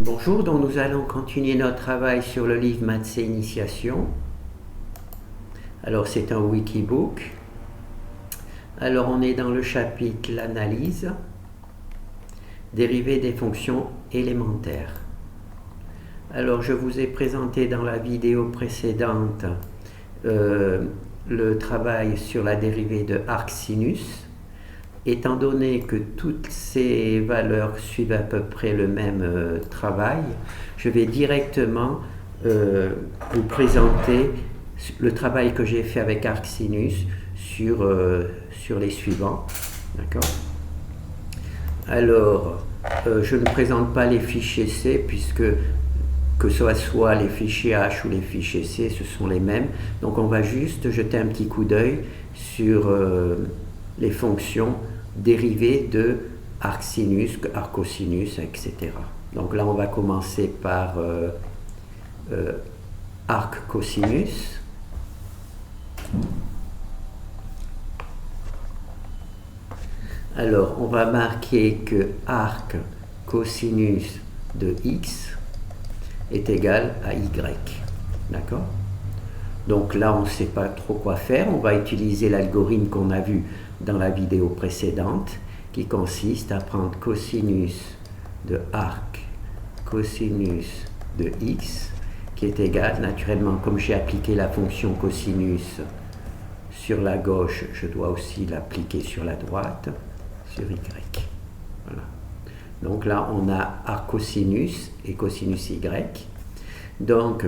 Bonjour, donc nous allons continuer notre travail sur le livre Maths et Initiation. Alors c'est un wikibook. Alors on est dans le chapitre l'analyse, dérivée des fonctions élémentaires. Alors je vous ai présenté dans la vidéo précédente le travail sur la dérivée de arc-sinus. Étant donné que toutes ces valeurs suivent à peu près le même travail, je vais directement vous présenter le travail que j'ai fait avec arc-sinus sur les suivants. D'accord ? Alors, je ne présente pas les fichiers C puisque que ce soit les fichiers H ou les fichiers C, ce sont les mêmes. Donc on va juste jeter un petit coup d'œil sur les fonctions dérivées de arc-sinus, arc-cosinus, etc. Donc là, on va commencer par arc-cosinus. Alors, on va marquer que arc-cosinus de x est égal à y. D'accord ? Donc là, on ne sait pas trop quoi faire. On va utiliser l'algorithme qu'on a vu dans la vidéo précédente, qui consiste à prendre cosinus de arc cosinus de x, qui est égal, naturellement, comme j'ai appliqué la fonction cosinus sur la gauche, je dois aussi l'appliquer sur la droite, sur y. Voilà. Donc là, on a arc cosinus et cosinus y. Donc,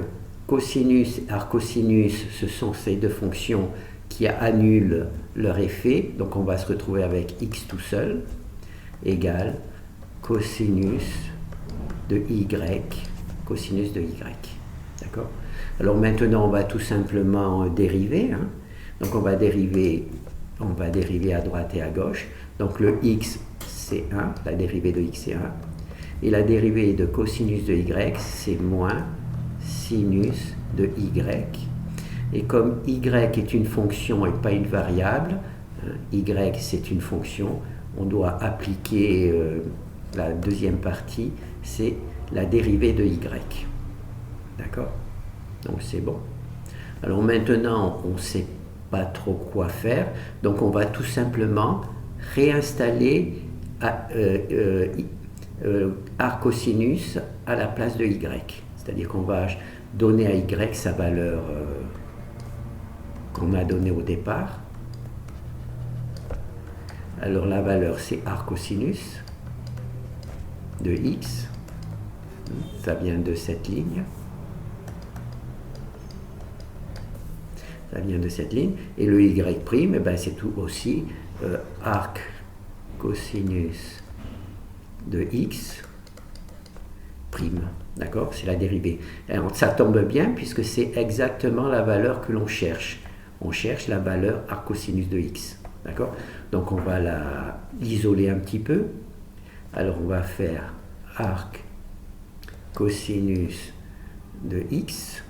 cosinus et arc-cosinus, ce sont ces deux fonctions qui annulent leur effet. Donc on va se retrouver avec x tout seul, égale cosinus de y, cosinus de y. D'accord ? Alors maintenant, on va tout simplement dériver. Donc on va dériver à droite et à gauche. Donc le x, c'est 1, la dérivée de x, c'est 1. Et la dérivée de cosinus de y, c'est moins sinus de y. Et comme y est une fonction et pas une variable, y c'est une fonction, on doit appliquer la deuxième partie, c'est la dérivée de y. D'accord ? Donc c'est bon. Alors maintenant, on ne sait pas trop quoi faire, donc on va tout simplement réinstaller arc-cosinus à la place de y. C'est-à-dire qu'on va donner à y sa valeur qu'on a donnée au départ. Alors la valeur, c'est arc-cosinus de x. Ça vient de cette ligne. Ça vient de cette ligne. Et le y', eh ben, c'est tout aussi arc-cosinus de x prime. D'accord ? C'est la dérivée. Alors, ça tombe bien puisque c'est exactement la valeur que l'on cherche. On cherche la valeur arc-cosinus de x. D'accord ? Donc on va l'isoler un petit peu. Alors on va faire arc-cosinus de x,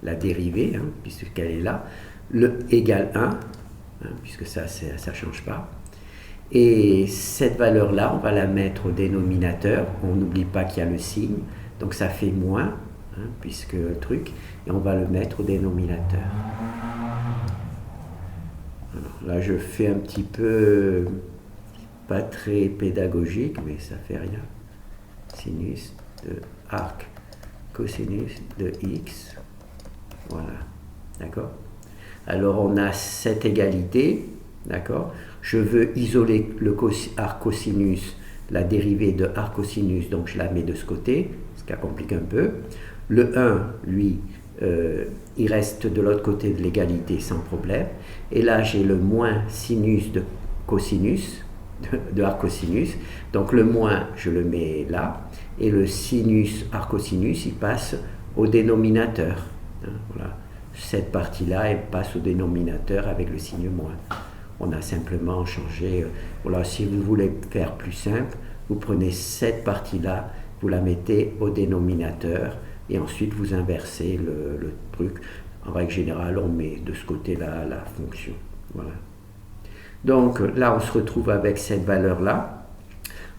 la dérivée, puisqu'elle est là, le égale 1, puisque ça ne change pas. Et cette valeur-là, on va la mettre au dénominateur. On n'oublie pas qu'il y a le signe. Donc ça fait moins, puisque le truc, et on va le mettre au dénominateur. Alors, là, je fais un petit peu, pas très pédagogique, mais ça fait rien. Sinus de arc cosinus de x. Voilà. D'accord ? Alors, on a cette égalité. D'accord ? Je veux isoler le arc-cosinus, la dérivée de arc-cosinus, donc je la mets de ce côté, ce qui complique un peu. Le 1, lui, il reste de l'autre côté de l'égalité sans problème. Et là, j'ai le moins sinus de cosinus, de arc-cosinus. Donc le moins, je le mets là. Et le sinus arc-cosinus, il passe au dénominateur. Voilà. Cette partie-là, elle passe au dénominateur avec le signe moins. On a simplement changé. Voilà, si vous voulez faire plus simple, vous prenez cette partie-là, vous la mettez au dénominateur et ensuite vous inversez le truc. En règle générale, on met de ce côté-là la fonction. Voilà. Donc là, on se retrouve avec cette valeur-là.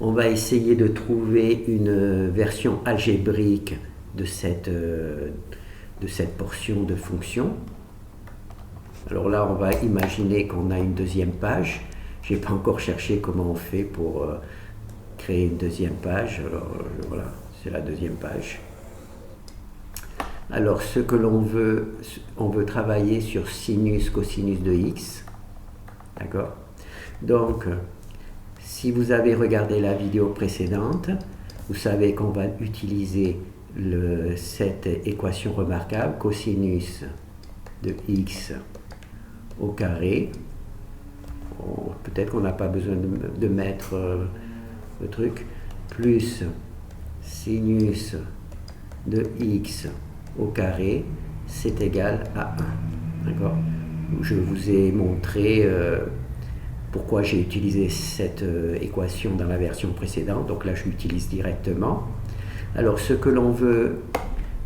On va essayer de trouver une version algébrique de cette portion de fonction. Alors là, on va imaginer qu'on a une deuxième page. Je n'ai pas encore cherché comment on fait pour créer une deuxième page. Alors voilà, c'est la deuxième page. Alors ce que l'on veut, on veut travailler sur sinus, cosinus de x. D'accord? Donc, si vous avez regardé la vidéo précédente, vous savez qu'on va utiliser cette équation remarquable, cosinus de x au carré. Peut-être qu'on n'a pas besoin de mettre le truc, plus sinus de x au carré, c'est égal à 1. D'accord? Je vous ai montré pourquoi j'ai utilisé cette équation dans la version précédente, donc là je l'utilise directement. Alors ce que l'on veut,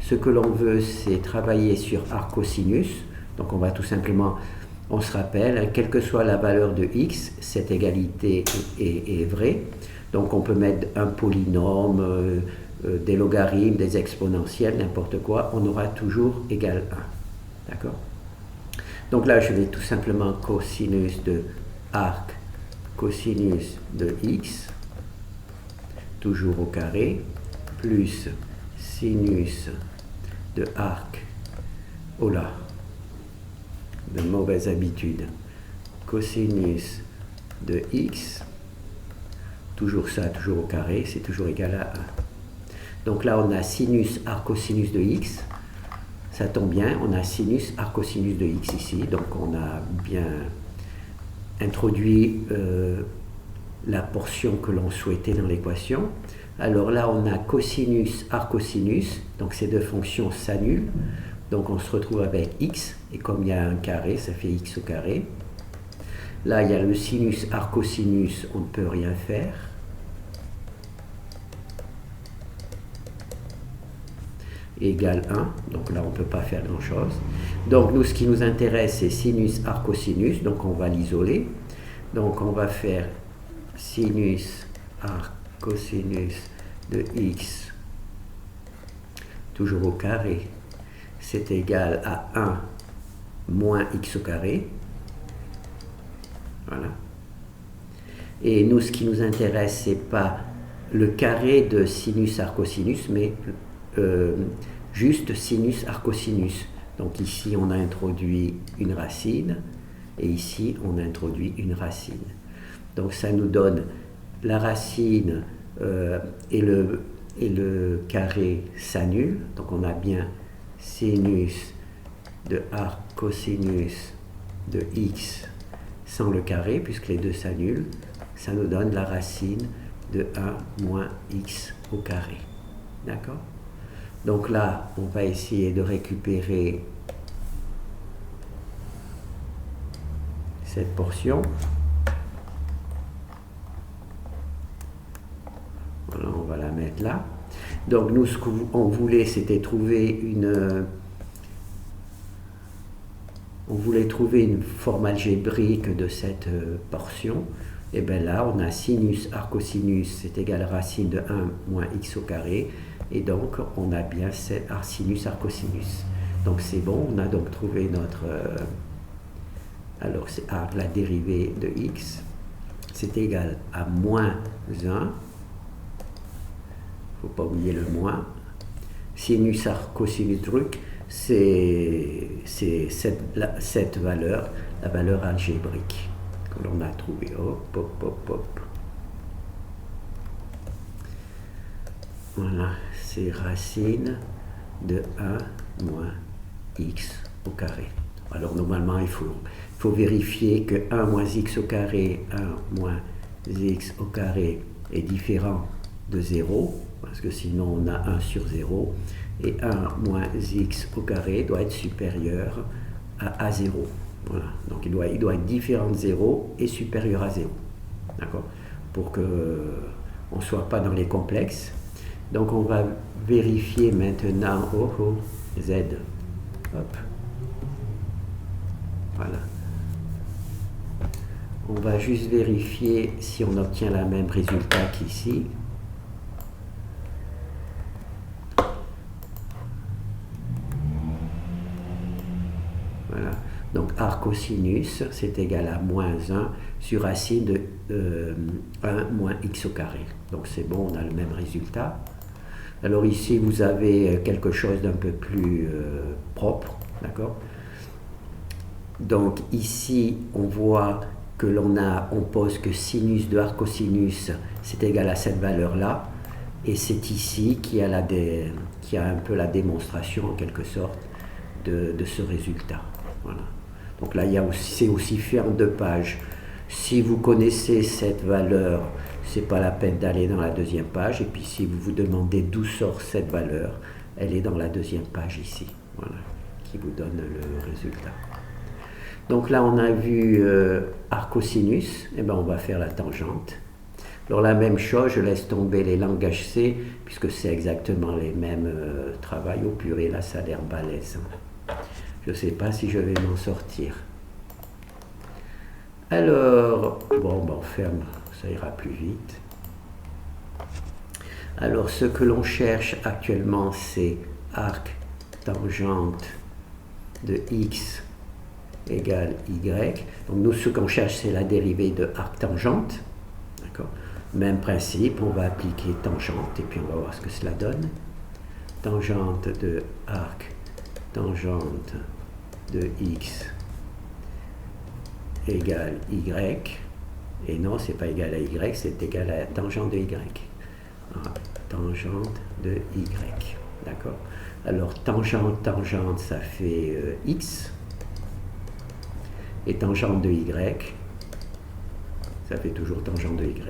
c'est travailler sur arc cosinus. Donc on va tout simplement, on se rappelle, hein, quelle que soit la valeur de x, cette égalité est vraie. Donc on peut mettre un polynôme, des logarithmes, des exponentielles, n'importe quoi, on aura toujours égal 1. D'accord? Donc là je vais tout simplement cosinus de arc cosinus de x, toujours au carré, plus sinus de arc, oh là, de mauvaise habitude, cosinus de x, toujours ça, toujours au carré, c'est toujours égal à 1. Donc là on a sinus arc cosinus de x, ça tombe bien, on a sinus arc cosinus de x ici, donc on a bien introduit la portion que l'on souhaitait dans l'équation. Alors là on a cosinus arc cosinus, donc ces deux fonctions s'annulent, donc on se retrouve avec x, et comme il y a un carré, ça fait x au carré. Là il y a le sinus arc cosinus, on ne peut rien faire. Égale 1, donc là on ne peut pas faire grand chose. Donc nous, ce qui nous intéresse, c'est sinus arc cosinus, donc on va l'isoler. Donc on va faire sinus arc cosinus de x, toujours au carré, c'est égal à 1 moins x au carré. Voilà. Et nous, ce qui nous intéresse, c'est pas le carré de sinus arc cosinus, mais juste sinus arc cosinus. Donc ici on a introduit une racine et ici on introduit une racine. Donc ça nous donne la racine et le carré s'annulent. Donc on a bien sinus de arc cosinus de x sans le carré puisque les deux s'annulent. Ça nous donne la racine de 1 moins x au carré. D'accord? Donc là, on va essayer de récupérer cette portion. Voilà, on va la mettre là. Donc nous, ce qu'on voulait, c'était trouver une forme algébrique de cette portion. Et bien là, on a sinus arc cosinus, c'est égal à racine de 1 moins x au carré. Et donc, on a bien cet sinus arc cosinus. Donc, c'est bon, on a donc trouvé notre... alors, c'est la dérivée de x, c'est égal à moins 1. Il ne faut pas oublier le moins. Sinus arc cosinus truc, c'est cette valeur, la valeur algébrique que l'on a trouvée. Hop, hop, hop, hop. Voilà, c'est racine de 1 moins x au carré. Alors normalement, il faut vérifier que 1 moins x au carré, 1 moins x au carré est différent de 0, parce que sinon on a 1 sur 0, et 1 moins x au carré doit être supérieur à 0. Voilà, donc il doit être différent de 0 et supérieur à 0. D'accord? Pour qu'on ne soit pas dans les complexes. Donc on va vérifier maintenant z. Hop. Voilà. On va juste vérifier si on obtient le même résultat qu'ici. Voilà. Donc arc cosinus, c'est égal à moins 1 sur racine de 1 moins x au carré. Donc c'est bon, on a le même résultat. Alors ici, vous avez quelque chose d'un peu plus propre, d'accord? Donc ici, on voit que on pose que sinus de arc cosinus, c'est égal à cette valeur-là. Et c'est ici qui a un peu la démonstration, en quelque sorte, de ce résultat. Voilà. Donc là, c'est aussi fait en 2 pages. Si vous connaissez cette valeur, c'est pas la peine d'aller dans la 2e page. Et puis si vous vous demandez d'où sort cette valeur, elle est dans la 2e page ici. Voilà, qui vous donne le résultat. Donc là, on a vu arc cosinus. Et ben, on va faire la tangente. Alors la même chose, je laisse tomber les langages C, puisque c'est exactement les mêmes travails. Au purée, là, ça a l'air balèze. Je ne sais pas si je vais m'en sortir. Alors, bon, ben on ferme, ça ira plus vite. Alors, ce que l'on cherche actuellement, c'est arc tangente de x égale y. Donc, nous, ce qu'on cherche, c'est la dérivée de arc tangente. D'accord ? Même principe, on va appliquer tangente, et puis on va voir ce que cela donne. Tangente de arc tangente de x égale y, et non, c'est pas égal à y, c'est égal à tangente de y. Tangente de y, d'accord? Alors, tangente, tangente, ça fait x, et tangente de y, ça fait toujours tangente de y.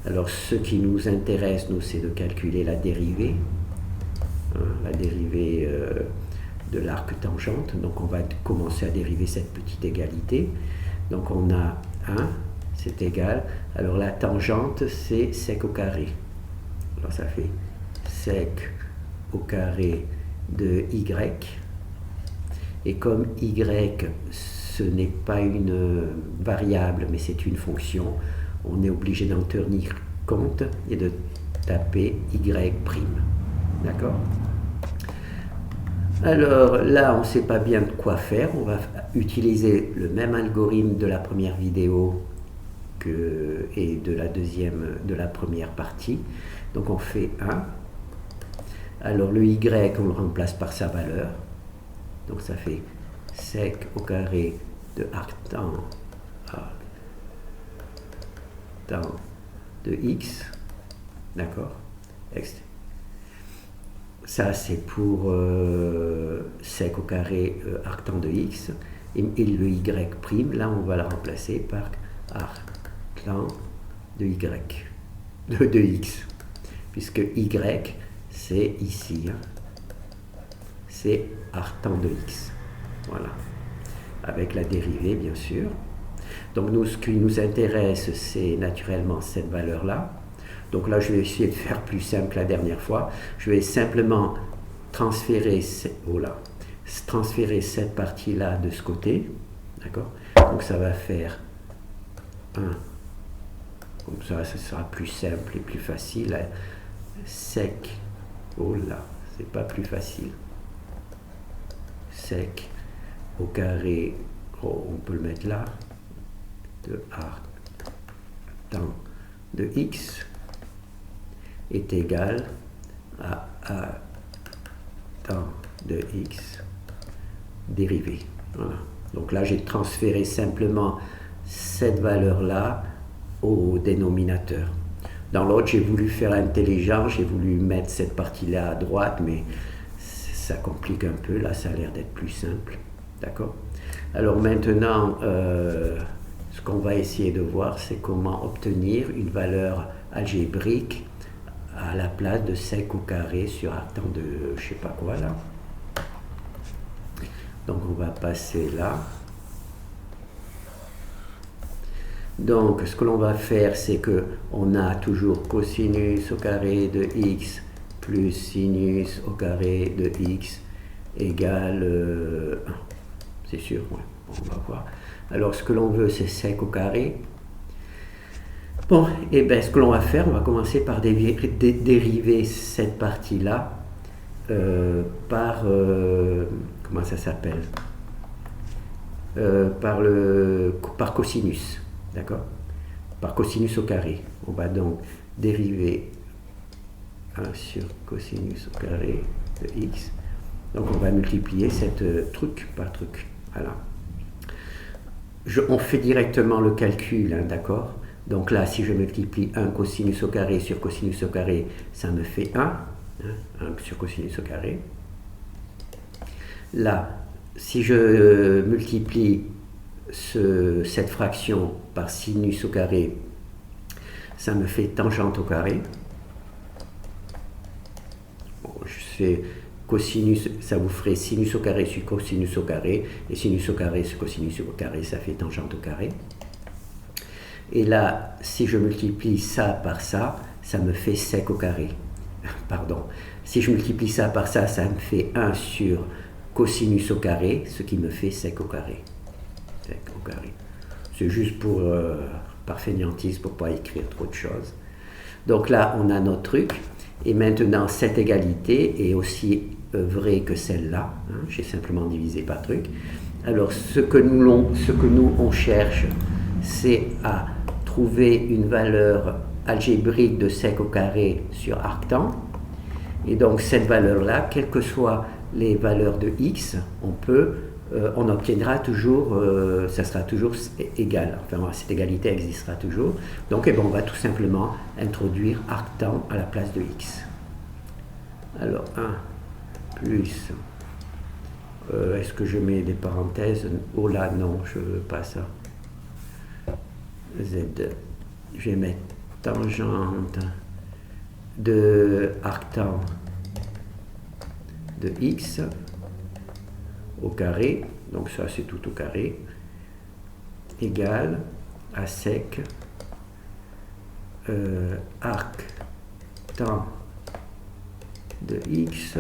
Alors, ce qui nous intéresse, nous, c'est de calculer la dérivée, la dérivée de l'arc tangente. Donc on va commencer à dériver cette petite égalité. Donc on a 1, c'est égal. Alors la tangente, c'est sec au carré. Alors ça fait sec au carré de y. Et comme y, ce n'est pas une variable, mais c'est une fonction, on est obligé d'en tenir compte et de taper y'. D'accord ? Alors là, on ne sait pas bien de quoi faire. On va utiliser le même algorithme de la première vidéo et de la première partie. Donc on fait 1. Alors le y, on le remplace par sa valeur. Donc ça fait sec au carré de arc de x. D'accord ? Ça, c'est pour sec au carré arctan de x. Et le y', là, on va le remplacer par arctan de y, de x. Puisque y, c'est ici. C'est arctan de x. Voilà. Avec la dérivée, bien sûr. Donc, nous, ce qui nous intéresse, c'est naturellement cette valeur-là. Donc là, je vais essayer de faire plus simple que la dernière fois. Je vais simplement transférer cette partie-là de ce côté. D'accord ? Donc ça va faire 1. Comme ça, ce sera plus simple et plus facile. Sec. Oh là, c'est pas plus facile. Sec au carré. Oh, on peut le mettre là. De arctan de x est égal à tan de x dérivé. Voilà. Donc là, j'ai transféré simplement cette valeur-là au dénominateur. Dans l'autre, j'ai voulu faire intelligent, j'ai voulu mettre cette partie-là à droite, mais ça complique un peu. Là, ça a l'air d'être plus simple. D'accord ? Alors maintenant, ce qu'on va essayer de voir, c'est comment obtenir une valeur algébrique à la place de sec au carré sur arctan de je sais pas quoi là. Donc on va passer là. Donc ce que l'on va faire, c'est que on a toujours cosinus au carré de x plus sinus au carré de x égale 1. C'est sûr, ouais. On va voir. Alors ce que l'on veut, c'est sec au carré. Bon, et bien ce que l'on va faire, on va commencer par dériver cette partie-là par, comment ça s'appelle, par cosinus, d'accord? Par cosinus au carré. On va donc dériver 1 sur cosinus au carré de x. Donc on va multiplier cette truc par truc. Voilà. On fait directement le calcul, hein, d'accord? Donc là, si je multiplie 1 cosinus au carré sur cosinus au carré, ça me fait 1. Hein, 1 sur cosinus au carré. Là, si je multiplie cette fraction par sinus au carré, ça me fait tangente au carré. Bon, je sais, cosinus, ça vous ferait sinus au carré sur cosinus au carré, et sinus au carré sur cosinus au carré, ça fait tangente au carré. Et là, si je multiplie ça par ça, ça me fait sec au carré. Pardon. Si je multiplie ça par ça, ça me fait 1 sur cosinus au carré, ce qui me fait sec au carré. Sec au carré. C'est juste pour, par fainéantise, pour ne pas écrire trop de choses. Donc là, on a notre truc. Et maintenant, cette égalité est aussi vraie que celle-là. Hein, j'ai simplement divisé par truc. Alors, ce que nous, on cherche, c'est à trouver une valeur algébrique de sec au carré sur arctan. Et donc, cette valeur-là, quelles que soient les valeurs de x, on obtiendra toujours, ça sera toujours égal. Enfin, cette égalité existera toujours. Donc, on va tout simplement introduire arctan à la place de x. Alors, 1 plus, est-ce que je mets des parenthèses? Oh là, non, je ne veux pas ça. Z, je vais mettre tangente de arctan de x au carré, donc ça c'est tout au carré, égale à sec arctan de x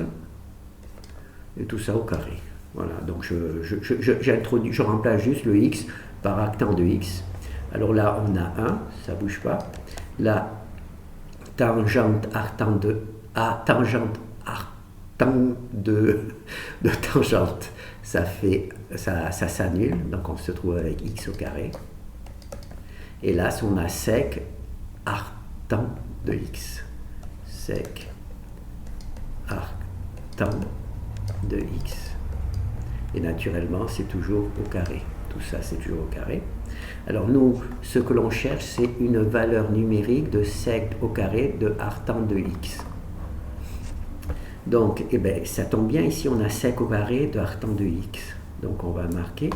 et tout ça au carré. Voilà, donc je remplace juste le x par arctan de x. Alors là, on a 1, ça ne bouge pas. Là, tangente arctan de tangente, ça s'annule, donc on se trouve avec x au carré. Et là, on a sec arctan de x. Sec arctan de x. Et naturellement, c'est toujours au carré. Tout ça, c'est toujours au carré. Alors nous, ce que l'on cherche, c'est une valeur numérique de sec au carré de arctan de x. Donc, ça tombe bien, ici on a sec au carré de arctan de x. Donc on va marquer.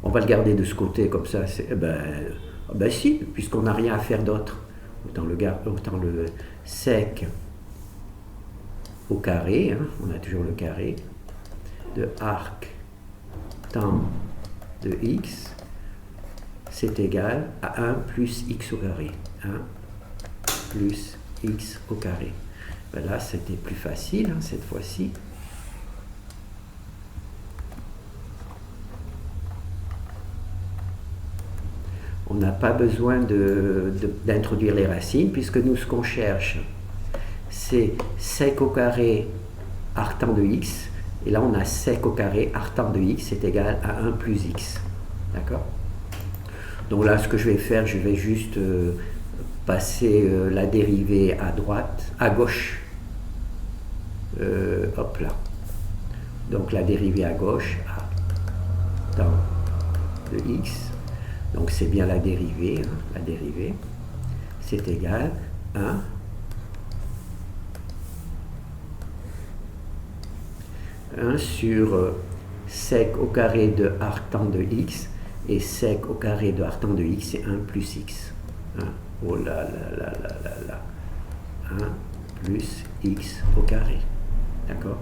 On va le garder de ce côté, comme ça, si, puisqu'on n'a rien à faire d'autre. Autant le sec au carré, hein, on a toujours le carré, de arctan de x, c'est égal à 1 plus x au carré. 1 plus x au carré. Ben là, c'était plus facile, hein, cette fois-ci. On n'a pas besoin d'introduire les racines, puisque nous, ce qu'on cherche, c'est sec au carré arctan de x. Et là, on a sec au carré arctan de x est égal à 1 plus x. D'accord? Donc là, ce que je vais faire, je vais juste passer la dérivée à droite, à gauche. Hop là. Donc la dérivée à gauche, arctan de x. Donc c'est bien la dérivée. Hein, la dérivée, c'est égal à 1 sur sec au carré de arctan de x, et sec au carré de arctan de x, c'est 1 plus x. Hein? Oh là là là là là là. 1 plus x au carré. D'accord?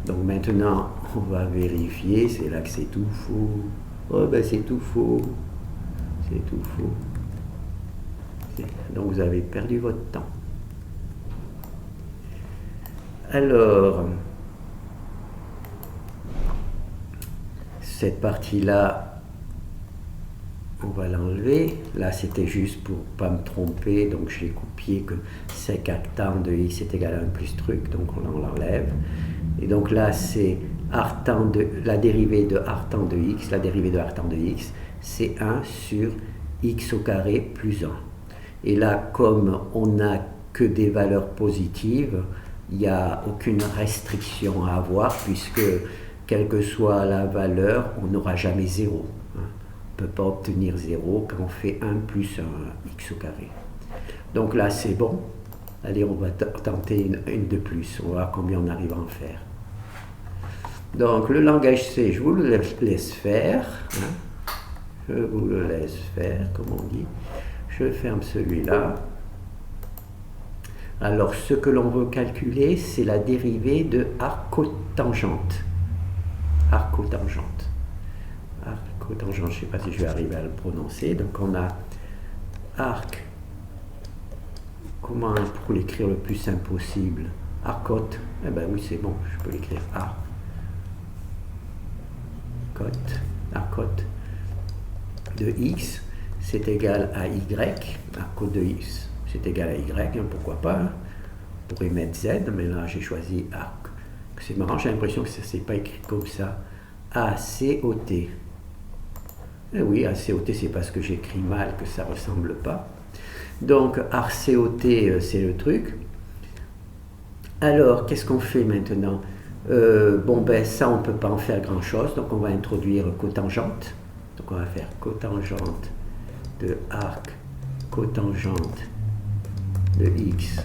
Donc maintenant, on va vérifier, c'est là que c'est tout faux. Oh ben c'est tout faux. C'est tout faux. Donc vous avez perdu votre temps. Alors, cette partie-là, on va l'enlever. Là, c'était juste pour pas me tromper, donc j'ai copié que sec arctan de x est égal à 1 plus truc, donc on l'enlève. Et donc là, c'est la dérivée de arctan de x, la dérivée de arctan de x, c'est 1 sur x au carré plus 1. Et là, comme on n'a que des valeurs positives, il n'y a aucune restriction à avoir, puisque quelle que soit la valeur, on n'aura jamais 0. On ne peut pas obtenir 0 quand on fait 1 plus 1 x au carré. Donc là, c'est bon. Allez, on va tenter une de plus. On va voir combien on arrive à en faire. Donc, le langage C, je vous le laisse faire. Je vous le laisse faire, comme on dit. Je ferme celui-là. Alors, ce que l'on veut calculer, c'est la dérivée de arcotangente. Arcotangente. Arcotangente, je ne sais pas si je vais arriver à le prononcer. Donc, on a arc. Comment pour l'écrire le plus simple possible? Arcote. Eh bien oui, c'est bon, je peux l'écrire arcote de x, c'est égal à y. Arcote de x, c'est égal à y, hein, pourquoi pas. On pourrait mettre z, mais là j'ai choisi arc. C'est marrant, j'ai l'impression que ça ne s'est pas écrit comme ça. ACOT. Eh oui, ACOT, c'est parce que j'écris mal que ça ne ressemble pas. Donc, ARCOT, c'est le truc. Alors, qu'est-ce qu'on fait maintenant? Bon, ben ça, on ne peut pas en faire grand-chose, donc on va introduire cotangente. Donc, on va faire cotangente de arc, cotangente de x.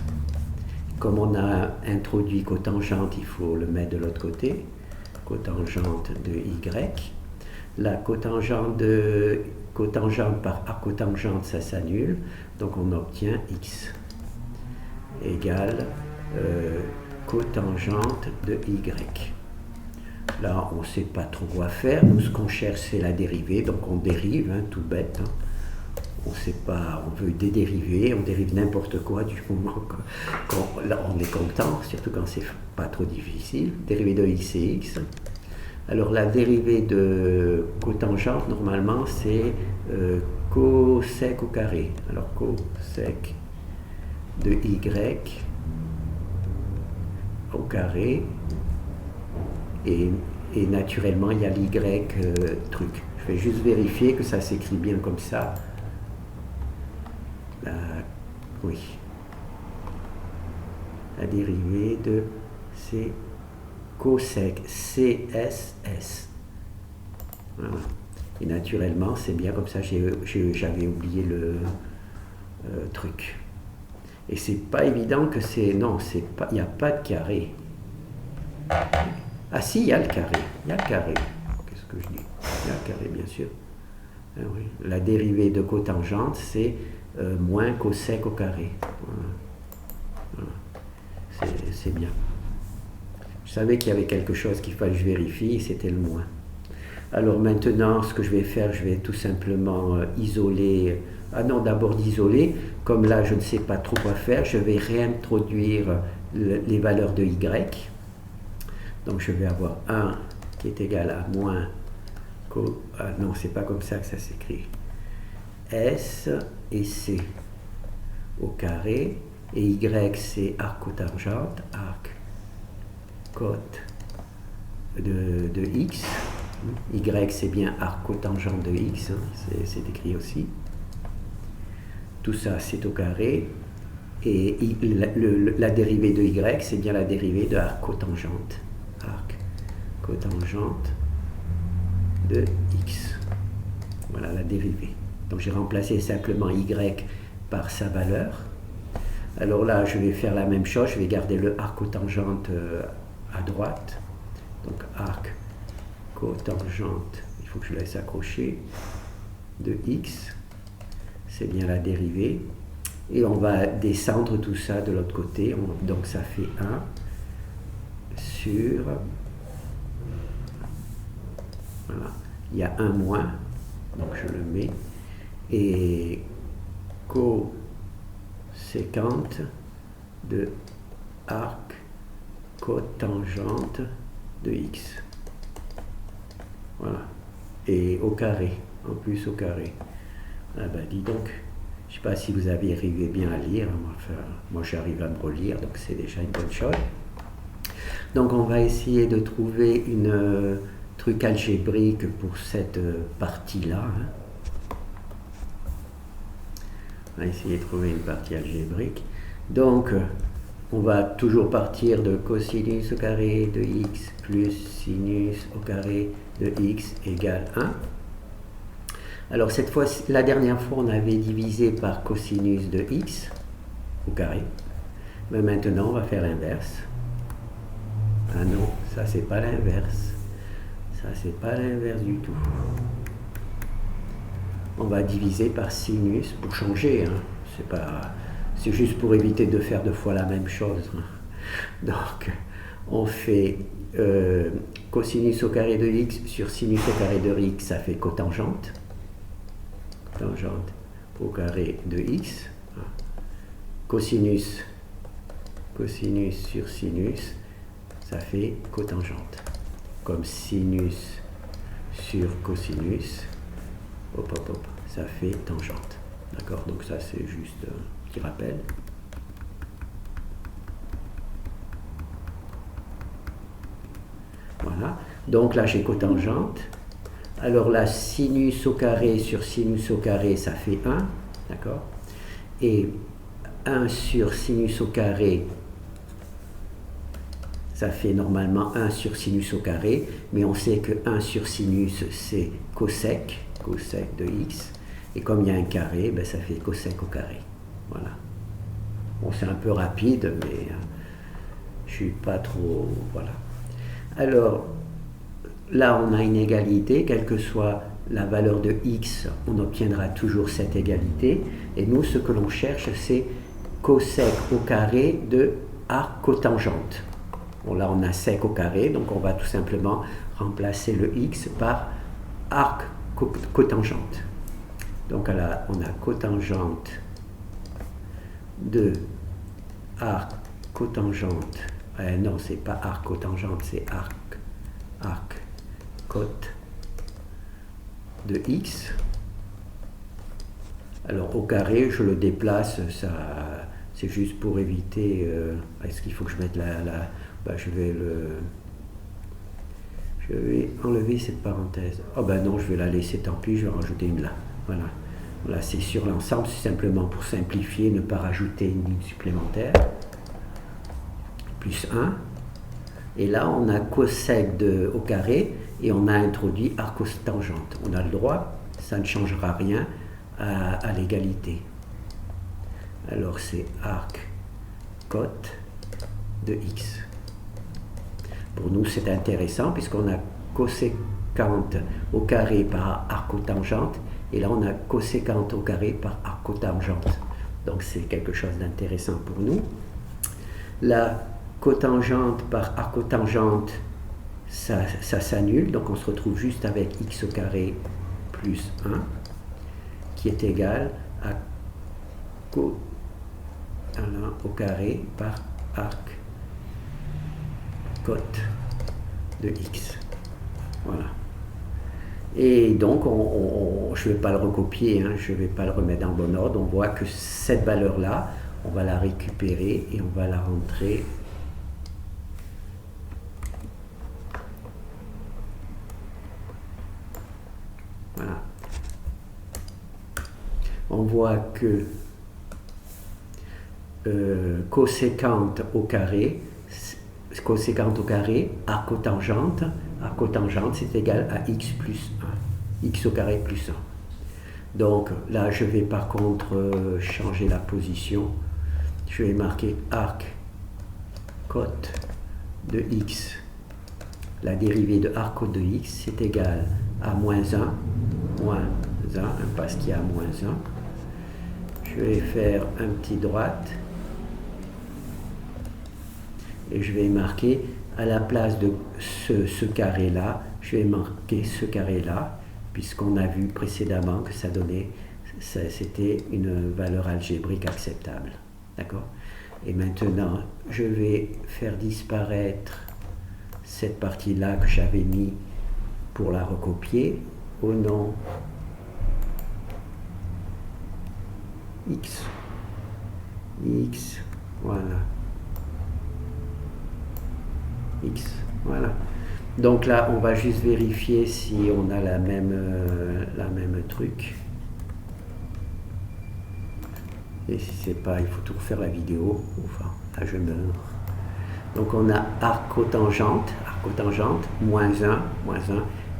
Comme on a introduit cotangente, il faut le mettre de l'autre côté. Cotangente de y. La cotangente par arcotangente, ça s'annule. Donc on obtient x égale cotangente de y. Là, on ne sait pas trop quoi faire. Nous, ce qu'on cherche, c'est la dérivée. Donc on dérive, hein, tout bête. Hein. On sait pas, on veut des dérivés, on dérive n'importe quoi du moment là, on est content, surtout quand c'est pas trop difficile. Dérivée de x et x. Alors la dérivée de cotangente, normalement, c'est cosec au carré. Alors cosec de y au carré. Et naturellement, il y a l'y truc. Je vais juste vérifier que ça s'écrit bien comme ça. Oui. La dérivée de c'est cosec CSS. Voilà. Et naturellement, c'est bien comme ça. J'avais oublié le truc. Et c'est pas évident que c'est. Non, c'est pas. Il n'y a pas de carré. Ah si, il y a le carré. Il y a le carré. Qu'est-ce que je dis? Il y a le carré, bien sûr. Ah, oui. La dérivée de cotangente, c'est moins cosec au carré. Voilà. Voilà. C'est bien. Je savais qu'il y avait quelque chose qu'il fallait que je vérifie, et c'était le moins. Alors maintenant, ce que je vais faire, je vais tout simplement isoler. Ah non, d'abord d'isoler. Comme là, je ne sais pas trop quoi faire, je vais réintroduire les valeurs de y. Donc je vais avoir 1 qui est égal à moins... Ah non, c'est pas comme ça que ça s'écrit. S et C au carré. Et y, c'est arcotangente, arc cote de x. Y, c'est bien arcotangente de x, hein, c'est écrit aussi. Tout ça, c'est au carré. Et la dérivée de y, c'est bien la dérivée de arcotangente. Arcotangente de x. Voilà la dérivée. Donc j'ai remplacé simplement y par sa valeur. Alors là, je vais faire la même chose. Je vais garder le arcotangente à droite. Donc arc cotangente, il faut que je laisse accrocher, de x, c'est bien la dérivée. Et on va descendre tout ça de l'autre côté. Donc ça fait 1 sur... Voilà. Il y a un moins, donc je le mets. Et coséquente de arc cotangente de x. Voilà. et au carré, en plus au carré. Ah ben dis donc, je ne sais pas si vous avez arrivé bien à lire, enfin, moi j'arrive à me relire, donc c'est déjà une bonne chose. Donc on va essayer de trouver une truc algébrique pour cette partie-là. On va essayer de trouver une partie algébrique. Donc on va toujours partir de cosinus au carré de x plus sinus au carré de x égale 1. Alors cette fois, la dernière fois, on avait divisé par cosinus de x au carré. Mais maintenant, on va faire l'inverse. Ah non, ça c'est pas l'inverse. Ça c'est pas l'inverse du tout. On va diviser par sinus pour changer. Hein. C'est juste pour éviter de faire deux fois la même chose. Hein. Donc, on fait cosinus au carré de x sur sinus au carré de x, ça fait cotangente. Tangente au carré de x. Cosinus sur sinus, ça fait cotangente. Comme sinus sur cosinus, hop, ça fait tangente. D'accord? Donc ça c'est juste un petit rappel. Voilà. Donc là j'ai cotangente. Alors là, sinus au carré sur sinus au carré, ça fait 1. D'accord? Et 1 sur sinus au carré, ça fait normalement 1 sur sinus au carré, mais on sait que 1 sur sinus, c'est cosec de x, et comme il y a un carré, ben ça fait cosec au carré. Voilà. Bon, c'est un peu rapide, mais je suis pas trop... Voilà. Alors, là, on a une égalité, quelle que soit la valeur de x, on obtiendra toujours cette égalité, et nous, ce que l'on cherche, c'est cosec au carré de arc cotangente. Bon, là, on a sec au carré, donc on va tout simplement remplacer le x par arc cotangente. Donc là, on a cotangente de arc cotangente. Non, c'est pas arc cotangente, c'est arc cote de x. Alors au carré, je le déplace, ça, c'est juste pour éviter. Est-ce qu'il faut que je mette ben, je vais enlever cette parenthèse. Oh ben non, je vais la laisser, tant pis, je vais rajouter une là. Voilà. Voilà, c'est sur l'ensemble, c'est simplement pour simplifier, ne pas rajouter une ligne supplémentaire. Plus 1. Et là, on a cosec au carré et on a introduit arc cotangente. On a le droit, ça ne changera rien à l'égalité. Alors c'est arc cote de x. Pour nous, c'est intéressant puisqu'on a coséquente au carré par arc cotangente et là, on a coséquente au carré par arc cotangente. Donc, c'est quelque chose d'intéressant pour nous. La cotangente par arc cotangente, ça s'annule, donc on se retrouve juste avec x au carré plus 1 qui est égal à cot au carré par arc cote de x. Voilà. Et donc, je ne vais pas le recopier, hein, je ne vais pas le remettre dans le bon ordre. On voit que cette valeur-là, on va la récupérer et on va la rentrer voilà. On voit que coséquente au carré, arc cotangente c'est égal à x plus 1, x au carré plus 1. Donc là, je vais par contre changer la position. Je vais marquer arc cote de x. La dérivée de arc cote de x, c'est égal à moins 1, parce qu'il y a moins 1. Je vais faire un petit droite. Et je vais marquer à la place de ce carré-là, je vais marquer ce carré-là, puisqu'on a vu précédemment que c'était une valeur algébrique acceptable. D'accord? Et maintenant, je vais faire disparaître cette partie-là que j'avais mis pour la recopier. au nom x. X, voilà. X, voilà. Donc là, on va juste vérifier si on a la même truc. Et si c'est pas, il faut tout refaire la vidéo. Enfin, là je meurs. Donc on a arc-cotangente, moins 1,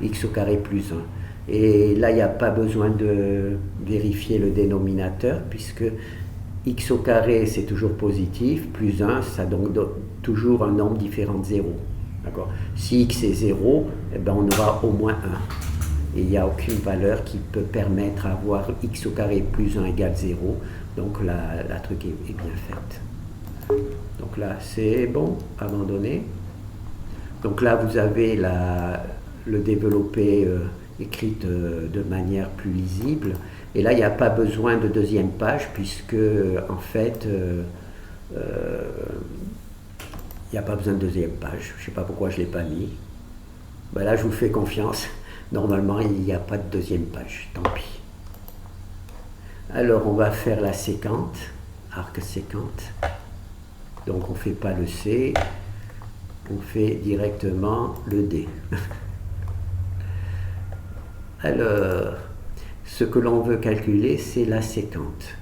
x au carré plus 1. Et là, il n'y a pas besoin de vérifier le dénominateur, puisque x au carré, c'est toujours positif, plus 1, ça donne toujours un nombre différent de 0. D'accord. Si x est 0, eh ben on aura au moins 1. Et il n'y a aucune valeur qui peut permettre d'avoir x au carré plus 1 égale 0. Donc la truc est bien faite. Donc là, c'est bon, abandonné. Donc là, vous avez le développé écrite de manière plus lisible. Et là, il n'y a pas besoin de deuxième page, puisque en fait, il n'y a pas besoin de deuxième page. Je ne sais pas pourquoi je ne l'ai pas mis. Ben là, je vous fais confiance. Normalement, il n'y a pas de deuxième page. Tant pis. Alors, on va faire la séquente, arc séquente. Donc, on ne fait pas le C, on fait directement le D. Alors, ce que l'on veut calculer, c'est la séquente.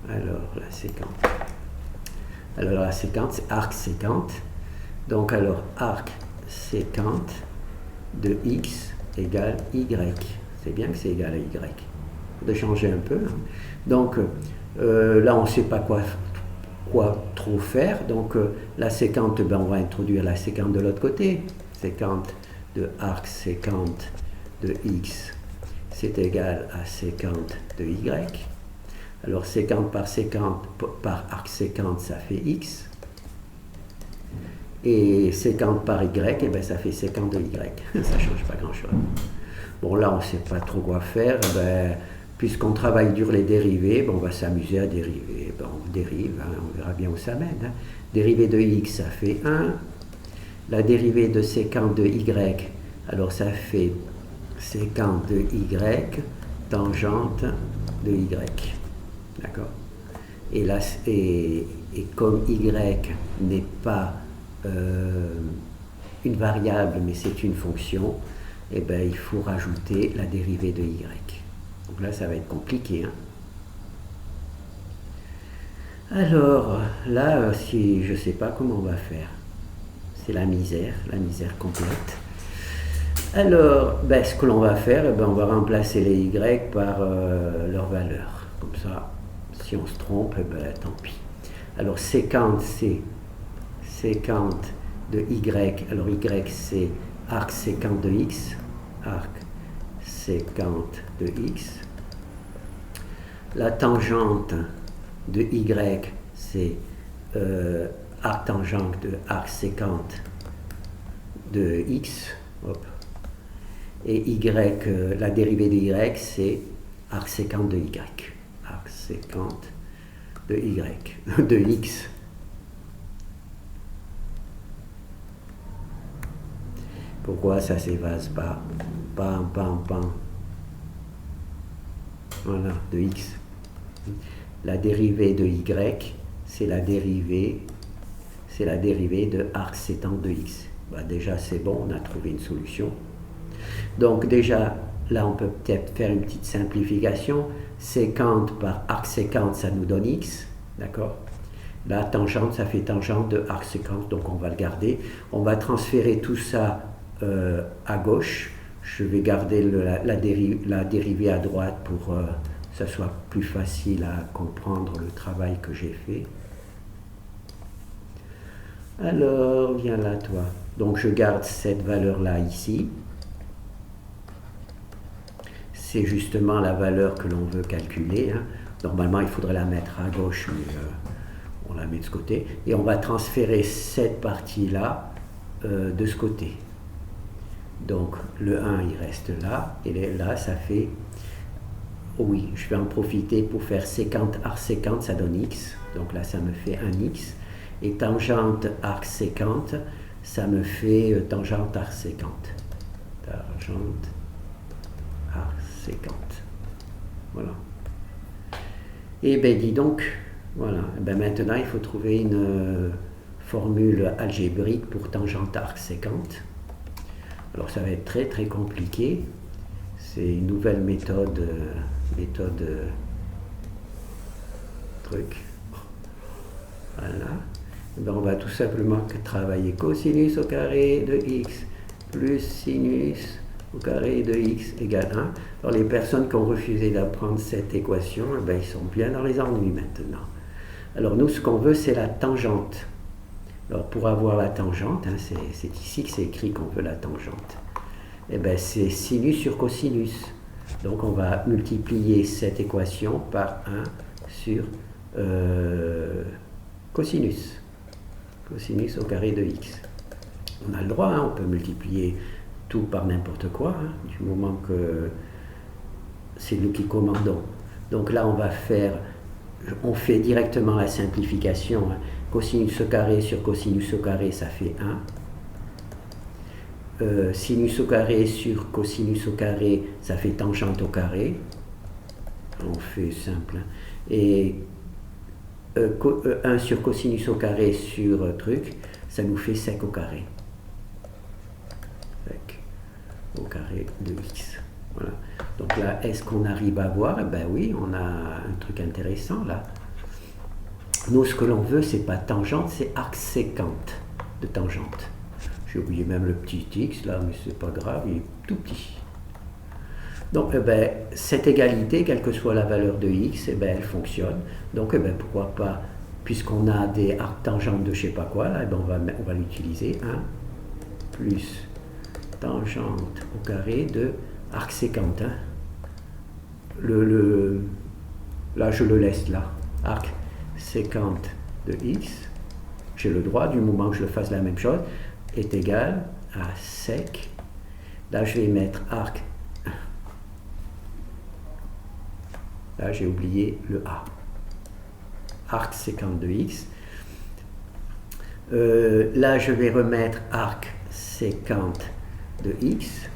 Alors, la séquente. Alors, la séquente, c'est arc séquente. Donc, alors, arc séquente de x égale y. C'est bien que c'est égal à y. De changer un peu. Hein. Donc, là, on ne sait pas quoi trop faire. Donc, la séquente, ben, on va introduire la séquente de l'autre côté. Séquente de arc séquente de x, c'est égal à séquente de y. Alors, séquente par arc séquente, ça fait x. Et séquente par y, eh ben, ça fait séquente de y. Ça ne change pas grand-chose. Bon, là, on ne sait pas trop quoi faire. Ben, puisqu'on travaille dur les dérivés, ben, on va s'amuser à dériver. Ben, on dérive, hein, on verra bien où ça mène. Hein. Dérivée de x, ça fait 1. La dérivée de séquente de y, alors ça fait séquente de y, tangente de y. D'accord. Et, là, et comme y n'est pas une variable, mais c'est une fonction, eh ben, il faut rajouter la dérivée de y. Donc là, ça va être compliqué. Hein. Alors, là, si je ne sais pas comment on va faire. C'est la misère complète. Alors, ben, ce que l'on va faire, ben, on va remplacer les y par leur valeur. Comme ça, si on se trompe, ben, tant pis. Alors, séquente, c'est séquente de y. Alors, y, c'est arc séquente de x. Arc séquente de x. La tangente de y, c'est arc tangente de arc séquente de x. Hop. Et y, la dérivée de y, c'est arc séquente de y. Arc séquente de y, de x. Pourquoi ça s'évase pas? Pam. Voilà, de x. La dérivée de y, c'est la dérivée de arc séquente de x. Bah déjà, c'est bon, on a trouvé une solution. Donc déjà, là, on peut peut-être faire une petite simplification. Séquente par arc séquente, ça nous donne x. D'accord? La tangente, ça fait tangente de arc séquente, donc on va le garder. On va transférer tout ça à gauche. Je vais garder la dérivée à droite pour que ça soit plus facile à comprendre le travail que j'ai fait. Alors, viens là, toi. Donc, je garde cette valeur-là ici. C'est justement la valeur que l'on veut calculer. Hein. Normalement, il faudrait la mettre à gauche, mais on la met de ce côté. Et on va transférer cette partie-là de ce côté. Donc, le 1, il reste là. Et là, ça fait... Oh oui, je vais en profiter pour faire séquente, arc séquente, ça donne x. Donc là, ça me fait un x. Et tangente, arc séquente, ça me fait tangente, arc séquente. Tangente, sécante. Voilà. Et ben dis donc, voilà. Et ben maintenant il faut trouver une formule algébrique pour tangente arc sécante. Alors ça va être très très compliqué. C'est une nouvelle méthode, truc. Voilà. Et ben on va tout simplement travailler cosinus au carré de x plus sinus au carré de x égale 1. Alors les personnes qui ont refusé d'apprendre cette équation, eh ben, ils sont bien dans les ennuis maintenant. Alors nous, ce qu'on veut, c'est la tangente. Alors pour avoir la tangente, hein, c'est ici que c'est écrit qu'on veut la tangente. Eh ben, c'est sinus sur cosinus. Donc on va multiplier cette équation par 1 sur cosinus. Cosinus au carré de x. On a le droit, hein, on peut multiplier tout par n'importe quoi, hein, du moment que c'est nous qui commandons. Donc là, on fait directement la simplification. Hein. Cosinus au carré sur cosinus au carré, ça fait 1. Sinus au carré sur cosinus au carré, ça fait tangente au carré. On fait simple. Hein. Et 1 sur cosinus au carré sur truc, ça nous fait sec au carré. Au carré de x. Voilà. Donc là, est-ce qu'on arrive à voir? Eh ben oui, on a un truc intéressant là. Nous, ce que l'on veut, c'est pas tangente, c'est arc sécante de tangente. J'ai oublié même le petit x là, mais c'est pas grave, il est tout petit. Donc, eh ben, cette égalité, quelle que soit la valeur de x, eh ben, elle fonctionne. Donc, eh ben, pourquoi pas, puisqu'on a des arcs tangentes de je sais pas quoi, là, eh ben, on va l'utiliser. 1 plus tangente au carré de arc sécante. Hein. Là, je le laisse là. Arc sécante de x, j'ai le droit, du moment que je fasse la même chose, est égal à sec. Là, je vais mettre arc. Là, j'ai oublié le A. Arc sécante de x. Là, je vais remettre arc sécante de x.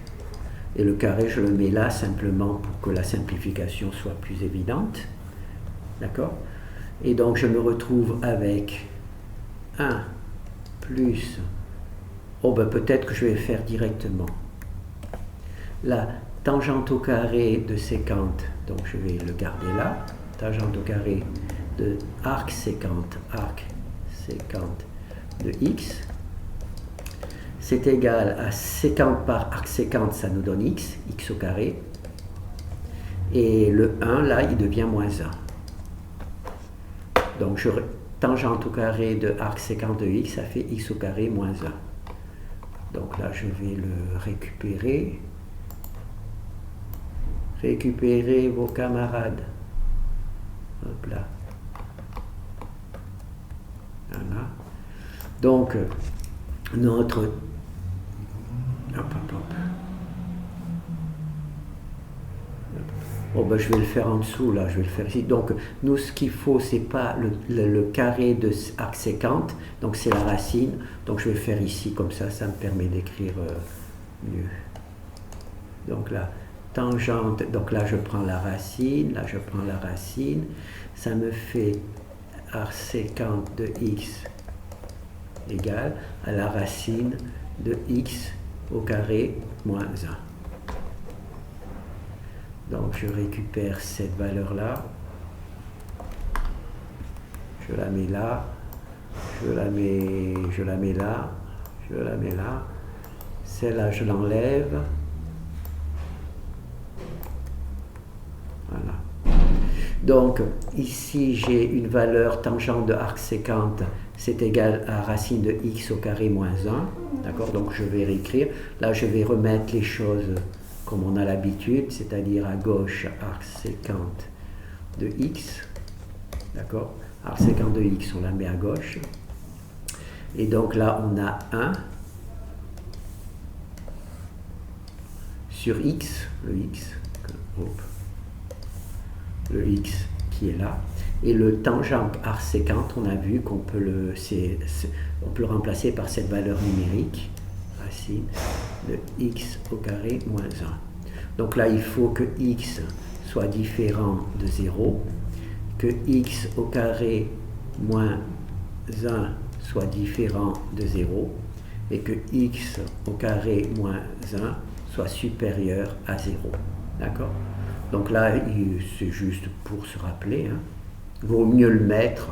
Et le carré, je le mets là simplement pour que la simplification soit plus évidente. D'accord? Et donc, je me retrouve avec 1 plus... Oh, ben peut-être que je vais faire directement. La tangente au carré de sécante, donc je vais le garder là. Tangente au carré de arc sécante de x. C'est égal à sécante par arc sécante, ça nous donne x au carré. Et le 1, là, il devient moins 1. Donc, tangente au carré de arc sécante de x, ça fait x au carré moins 1. Donc là, je vais le récupérer. Récupérez vos camarades. Hop là. Voilà. Donc, notre... Hop, hop, hop. Bon, ben, je vais le faire en dessous, là, je vais le faire ici. Donc, nous, ce qu'il faut, c'est pas le carré de arc sécante, donc c'est la racine. Donc, je vais le faire ici, comme ça me permet d'écrire mieux. Donc là, tangente, donc là, je prends la racine, là, je prends la racine. Ça me fait arc sécante de x égale à la racine de x au carré moins 1. Donc je récupère cette valeur-là, je la mets là, je la mets là, je la mets là, celle-là je l'enlève, voilà. Donc ici j'ai une valeur tangente de arc sécante, c'est égal à racine de x au carré moins 1, d'accord? Donc je vais réécrire, là je vais remettre les choses comme on a l'habitude, c'est-à-dire à gauche, arc sécante de x, d'accord? Arc sécante de x, on la met à gauche. Et donc là, on a 1 sur x, le x qui est là. Et le tangente arc sécante, on a vu qu'on peut le remplacer par cette valeur numérique, racine de x au carré moins 1. Donc là, il faut que x soit différent de 0, que x au carré moins 1 soit différent de 0, et que x au carré moins 1 soit supérieur à 0. D'accord? Donc là, c'est juste pour se rappeler. Hein. Vaut mieux le mettre,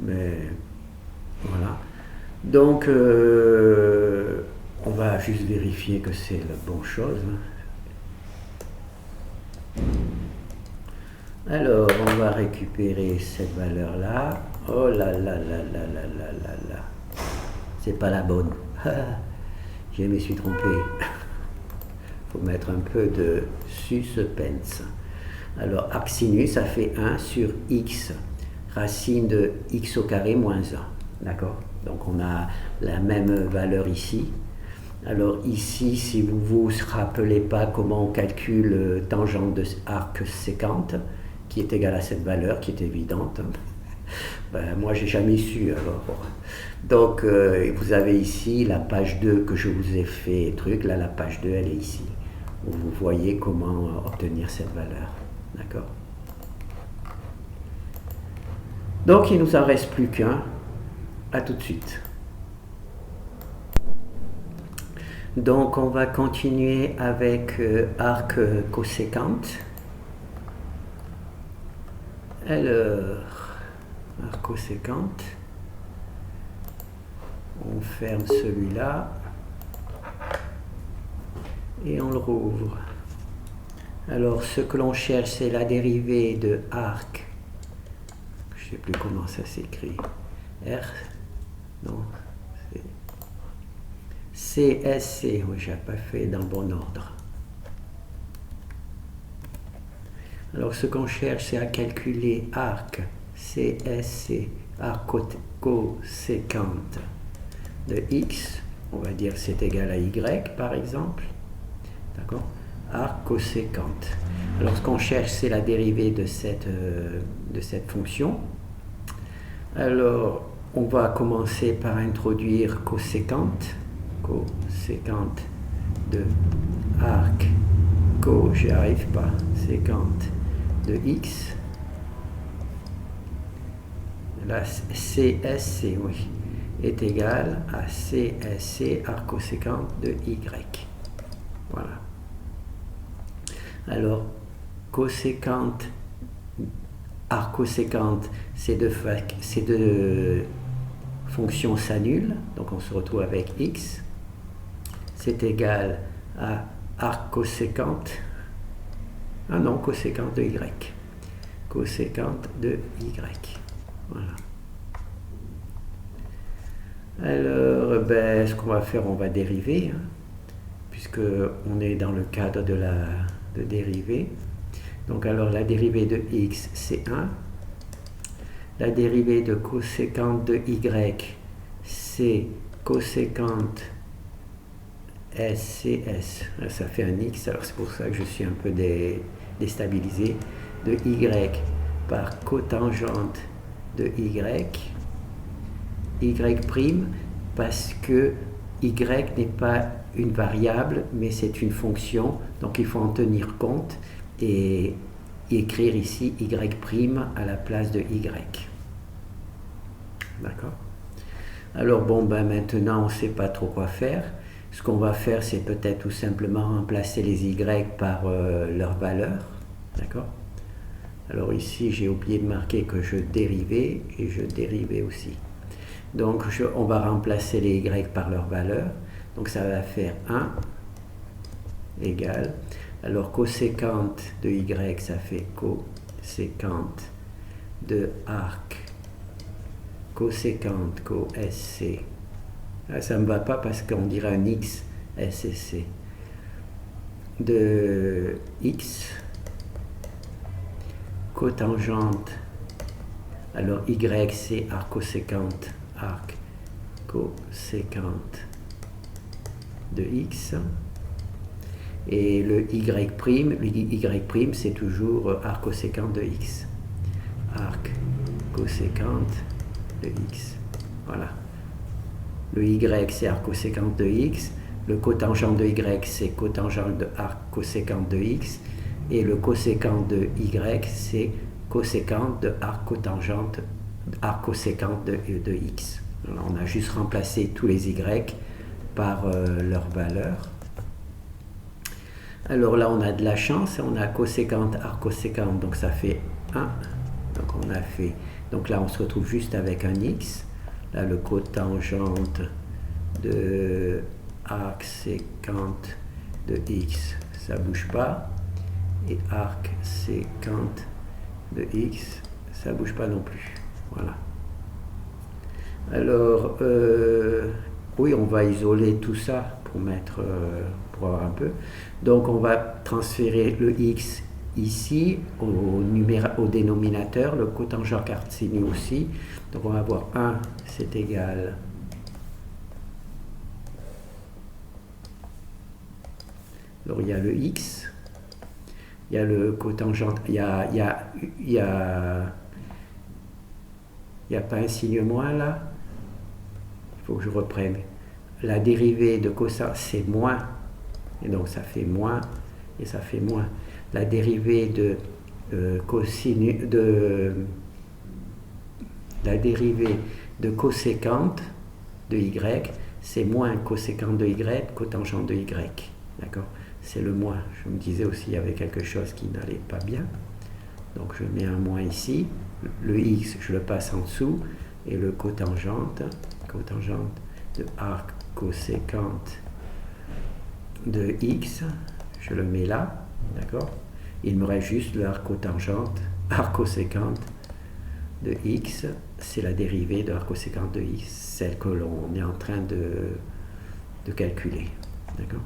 mais voilà. Donc, on va juste vérifier que c'est la bonne chose. Alors, on va récupérer cette valeur-là. Oh là là là là là là là là. C'est pas la bonne. Je me suis trompé. Il faut mettre un peu de suspense. Alors, arc sinus, ça fait 1 sur x, racine de x au carré moins 1. D'accord? Donc, on a la même valeur ici. Alors, ici, si vous ne vous rappelez pas comment on calcule tangente de arc sécante, qui est égale à cette valeur, qui est évidente, ben, moi, j'ai jamais su. Alors. Donc, vous avez ici la page 2 que je vous ai fait, là, la page 2, elle est ici. Où vous voyez comment obtenir cette valeur. D'accord? Donc, il ne nous en reste plus qu'un. À tout de suite. Donc, on va continuer avec arc coséquente. Alors, arc coséquente. On ferme celui-là. Et on le rouvre. Alors, ce que l'on cherche, c'est la dérivée de arc. Je ne sais plus comment ça s'écrit. R. Non. CSC. Oui, je n'ai pas fait dans le bon ordre. Alors, ce qu'on cherche, c'est à calculer arc CSC, arc coséquente de x. On va dire que c'est égal à y, par exemple. D'accord? Arc coséquente. Alors, ce qu'on cherche, c'est la dérivée de cette fonction. Alors, on va commencer par introduire coséquente de arc j'y arrive pas, séquente de x. La CSC, oui, est égale à CSC arc coséquente de y. Voilà. Alors, coséquente, arc coséquente, ces deux fonctions s'annulent, donc on se retrouve avec x. C'est égal à arc coséquente, coséquente de y. Coséquente de y. Voilà. Alors, ce qu'on va faire, on va dériver, hein, puisque on est dans le cadre de dérivée. Donc, alors, la dérivée de x, c'est 1. La dérivée de coséquente de y, c'est coséquente SCS. Ça fait un x, alors c'est pour ça que je suis un peu déstabilisé. De y par cotangente de y' parce que y n'est pas une variable, mais c'est une fonction, donc il faut en tenir compte et écrire ici y' à la place de y. D'accord? Alors bon, maintenant on ne sait pas trop quoi faire. Ce qu'on va faire, c'est peut-être tout simplement remplacer les y par leur valeur. D'accord? Alors ici, j'ai oublié de marquer que je dérivais et je dérivais aussi. Donc, on va remplacer les y par leur valeur. Donc, ça va faire 1 égale. Alors, coséquente de y, ça fait coséquente de arc. Coséquente, SC. Là, ça ne me va pas parce qu'on dirait un x, SC. De x. Cotangente. Alors, y, c'est arc coséquente. Arc coséquente de x. Et le y', c'est toujours arc coséquente de x. Arc coséquente de x. Voilà. Le y, c'est arc coséquente de x. le cotangent de y, c'est cotangent de arc coséquente de x, et le coséquent de y, c'est coséquent de arc cotangente, arc coséquente de x. Alors, on a juste remplacé tous les y par leur valeur. Alors là, on a de la chance, on a coséquente, arc coséquente, donc ça fait 1. Donc on a fait, donc là, on se retrouve juste avec un x. Là, le cotangente de arc séquente de x, ça ne bouge pas. Et arc séquente de x, ça ne bouge pas non plus. Voilà. Alors, oui, on va isoler tout ça pour mettre, pour avoir un peu. Donc, on va transférer le x ici au dénominateur, le cotangent cartésien aussi. Donc, on va avoir 1, c'est égal. Alors, il y a le x. Il y a le cotangent, il y a pas un signe moins là. Il faut que je reprenne. La dérivée de cosine, c'est moins. Et donc ça fait moins et ça fait moins. La dérivée de la dérivée de coséquente de y, c'est moins coséquente de y, cotangente de y. D'accord? C'est le moins. Je me disais aussi qu'il y avait quelque chose qui n'allait pas bien. Donc je mets un moins ici. Le x, je le passe en dessous. Et le cotangente de arc coséquente de x, je le mets là. D'accord? Il me reste juste l'arc cotangente, arc coséquente de x. C'est la dérivée de arc coséquente de x, celle que l'on est en train de calculer. D'accord?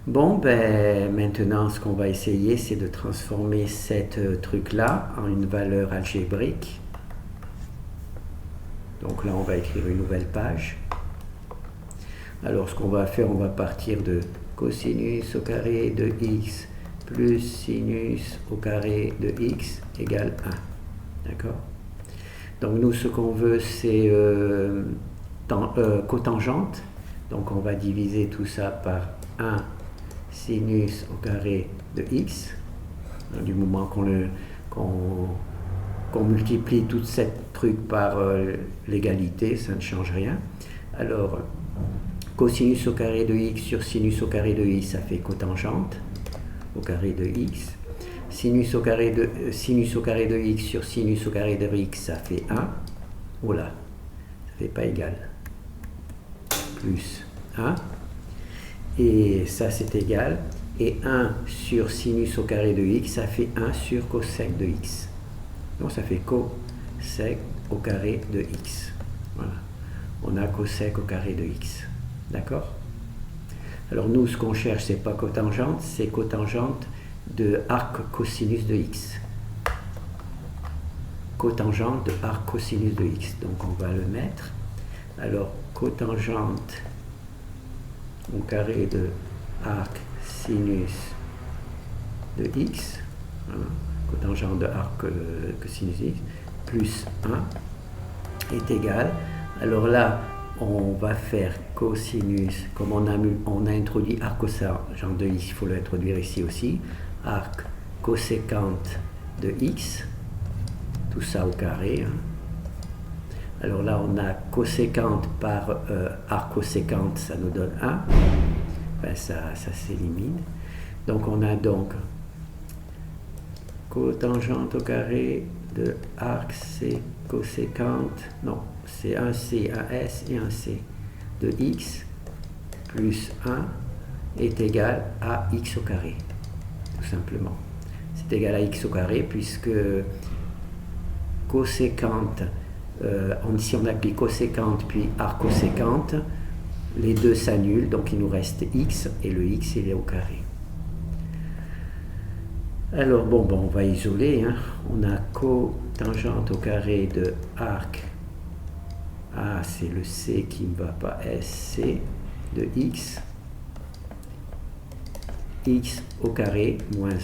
Bon, ben, maintenant, ce qu'on va essayer, c'est de transformer cette truc-là en une valeur algébrique. Donc là, on va écrire une nouvelle page. Alors, ce qu'on va faire, on va partir de cosinus au carré de x plus sinus au carré de x égale 1. D'accord? Donc, nous, ce qu'on veut, c'est cotangente. Donc, on va diviser tout ça par 1 sinus au carré de x. Du moment qu'on multiplie toute cette truc par l'égalité, ça ne change rien. Alors, cosinus au carré de x sur sinus au carré de x, ça fait cotangente au carré de x. Sinus au carré de x sur sinus au carré de x, ça fait 1. Voilà, ça fait pas égal. Plus 1. Et ça, c'est égal. Et 1 sur sinus au carré de x, ça fait 1 sur cosec de x. Donc, ça fait cosec au carré de x. Voilà. On a cosec au carré de x. D'accord? Alors, nous, ce qu'on cherche, c'est pas cotangente, c'est cotangente de arc cosinus de x. Cotangente de arc cosinus de x. Donc, on va le mettre. Alors, cotangente au carré de arc sinus de x, voilà, cotangente de arc cosinus de x, plus 1 est égal. Alors là, on va faire cosinus, comme on a introduit arc cosangente de x, il faut l'introduire ici aussi, arc coséquente de x, tout ça au carré. Hein. Alors là, on a coséquente par arc coséquente, ça nous donne 1. Ben, ça s'élimine. Donc, on a donc cotangente au carré de arc c coséquente, non, c'est un c, un s et un c de x plus 1 est égal à x au carré, tout simplement. C'est égal à x au carré puisque coséquente, si on applique coséquente puis arc coséquente, les deux s'annulent, donc il nous reste x, et le x il est au carré. Alors bon, on va isoler, hein. On a cotangente au carré de arc, ah c'est le c qui ne va pas, sc de x au carré moins 1.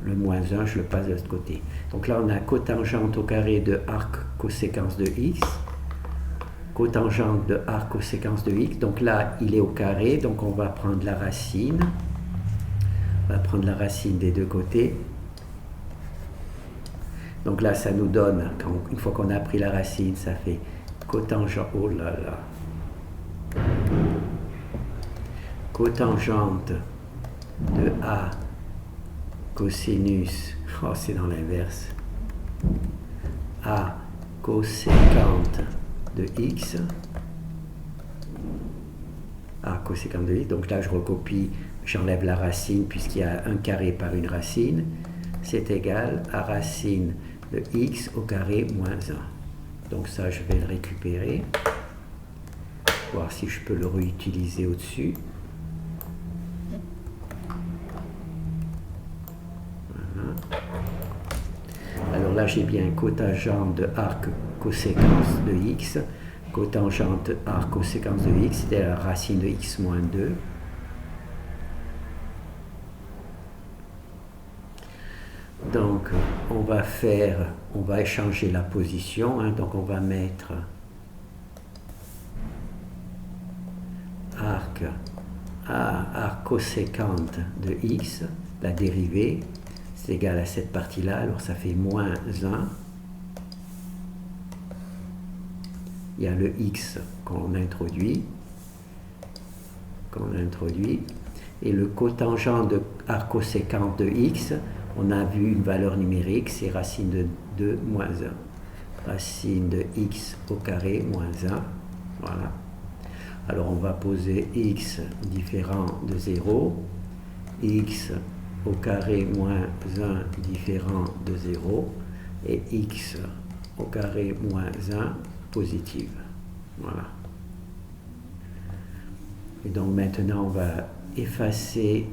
Le moins 1, je le passe de l'autre côté. Donc là, on a cotangente au carré de arc coséquence de x cotangente de arc coséquence de x. Donc là, il est au carré, donc on va prendre la racine. On va prendre la racine des deux côtés. Donc là, ça nous donne, une fois qu'on a pris la racine, ça fait cotangente, oh là là, cotangente de A cosinus, oh c'est dans l'inverse, A coséquente de x, A coséquente de x, donc là je recopie, j'enlève la racine puisqu'il y a un carré par une racine, c'est égal à racine de x au carré moins 1. Donc ça, je vais le récupérer, voir si je peux le réutiliser au-dessus. Voilà. Alors là, j'ai bien cotangente de arc coséquence de x, cotangente de arc coséquence de x, c'est la racine de x moins 2. Donc, on va échanger la position, hein, donc on va mettre arc coséquente de x, la dérivée, c'est égal à cette partie-là, alors ça fait moins 1. Il y a le x qu'on introduit, et le cotangent de arc coséquente de x, on a vu une valeur numérique, c'est racine de 2 moins 1. Racine de x au carré moins 1. Voilà. Alors on va poser x différent de 0. X au carré moins 1 différent de 0. Et x au carré moins 1 positive. Voilà. Et donc maintenant on va effacer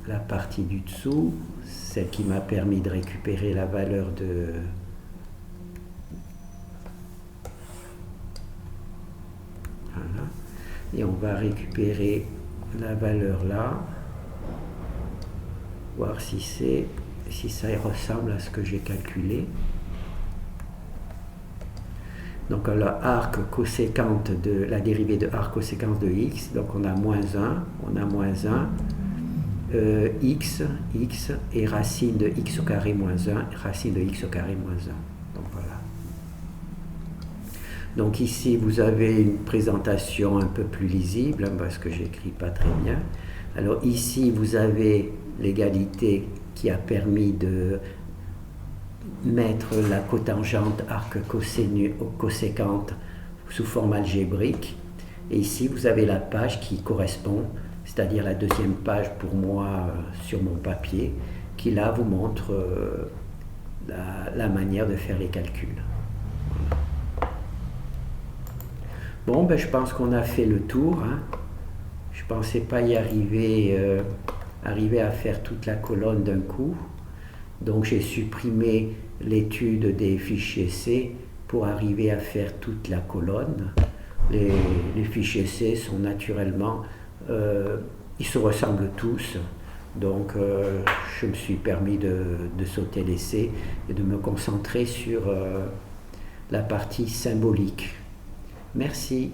la partie du dessous, celle qui m'a permis de récupérer la valeur de voilà. Et on va récupérer la valeur là, voir si ça ressemble à ce que j'ai calculé. Donc la arc coséquente de la dérivée de arc coséquence de x, donc on a moins 1, x et racine de x au carré moins 1, racine de x au carré moins 1. Donc voilà. Donc ici vous avez une présentation un peu plus lisible, hein, parce que j'écris pas très bien. Alors ici vous avez l'égalité qui a permis de mettre la cotangente arc coséquente sous forme algébrique. Et ici vous avez la page qui correspond, c'est-à-dire la deuxième page pour moi sur mon papier, qui là vous montre la manière de faire les calculs. Voilà. Bon, ben, je pense qu'on a fait le tour. Hein. Je ne pensais pas y arriver à faire toute la colonne d'un coup. Donc j'ai supprimé l'étude des fichiers C pour arriver à faire toute la colonne. Les fichiers C sont naturellement... ils se ressemblent tous, donc je me suis permis de sauter les C et de me concentrer sur la partie symbolique. Merci.